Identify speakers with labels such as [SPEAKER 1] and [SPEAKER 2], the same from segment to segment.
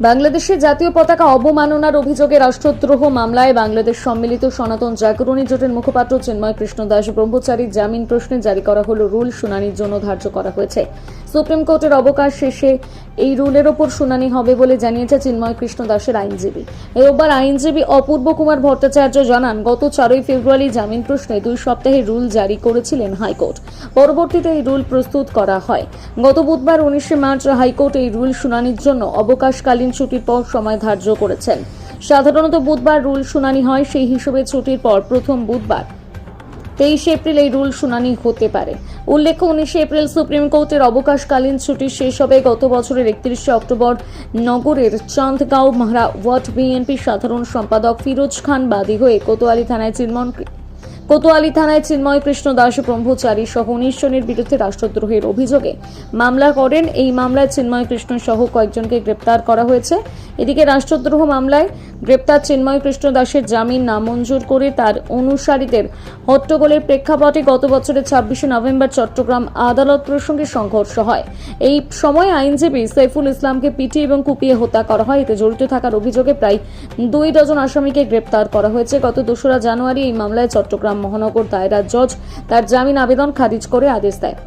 [SPEAKER 1] বাংলাদেশে জাতীয় পতাকা অবমাননার অভিযোগে রাষ্ট্রদ্রোহ মামলায় বাংলাদেশ সম্মিলিত সনাতন জাগরণী জোটের মুখপাত্র চিন্ময় কৃষ্ণ দাস ব্রহ্মচারীর জামিন প্রশ্নে জারি করা হলো রুল শুনানির জন্য ধার্য করা হয়েছে। সুপ্রিম কোর্টের অবকাশ শেষে এই রুলের ওপর শুনানি হবে বলে জানিয়েছে চিন্ময় কৃষ্ণ দাসের আইনজীবী। রোববার আইনজীবী অপূর্ব কুমার ভট্টাচার্য জানান, গত 4 ফেব্রুয়ারি জামিন প্রশ্নে 2 সপ্তাহে রুল জারি করেছিলেন হাইকোর্ট। পরবর্তীতে এই রুল প্রস্তুত করা হয়। গত বুধবার 19 মার্চ হাইকোর্ট এই রুল শুনানির জন্য অবকাশকালীন ছুটির পর সময় ধার্য করেছেন। সাধারণত বুধবার রুল শুনানি হয়, সেই হিসেবে ছুটির পর প্রথম বুধবার 23 এপ্রিল এই রুল শুনানি হতে পারে। উল্লেখ্য, 19 এপ্রিল সুপ্রিম কোর্টের অবকাশকালীন ছুটি শেষ হবে। গত বছরের 31 অক্টোবর নগরের চাঁদগাঁও মাহরা ওয়ার্ড বিএনপি সাধারণ সম্পাদক ফিরোজ খান বাদী হয়ে কোতোয়ালি থানায় চিন্ময় কৃষ্ণ দাস ব্রহ্মচারী সহ 19 জনের বিরুদ্ধে রাষ্ট্রদ্রোহের অভিযোগে মামলা করেন। এই মামলায় চিন্ময় কৃষ্ণ সহ কয়েকজনকে গ্রেপ্তার করা হয়েছে। এদিকে রাষ্ট্রদ্রোহ মামলায় গ্রেপ্তার চিন্ময় কৃষ্ণ দাসের জামিন নামঞ্জুর করে তার অনুসারীদের হট্টগোলের প্রেক্ষাপটে গত বছরের 26 নভেম্বর চট্টগ্রাম আদালত প্রসঙ্গে সংঘর্ষ হয়। এই সময় আইনজীবী সাইফুল ইসলামকে পিটিয়ে এবং কুপিয়ে হত্যা করা হয়। এতে জড়িত থাকার অভিযোগে প্রায় 2 ডজন আসামিকে গ্রেপ্তার করা হয়েছে। গত 2রা জানুয়ারি এই মামলায় চট্টগ্রাম মহানগর দায়রা জজ তার জামিন আবেদন খারিজ করে আদেশ দেয়।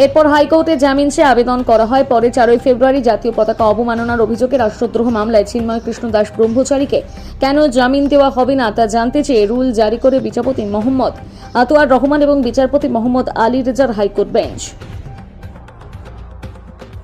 [SPEAKER 1] এরপর হাইকোর্টে জামিন চেয়ে আবেদন করা হয়। পরে 4 ফেব্রুয়ারি জাতীয় পতাকা অবমাননার অভিযোগে রাষ্ট্রদ্রোহ মামলায় চিন্ময় কৃষ্ণ দাস ব্রহ্মচারীকে কেন জামিন দেওয়া হবে না তা জানতে চেয়ে রুল জারি করে বিচারপতি মোহাম্মদ আতোয়ার রহমান এবং বিচারপতি মোহাম্মদ আলী রেজার হাইকোর্ট বেঞ্চ।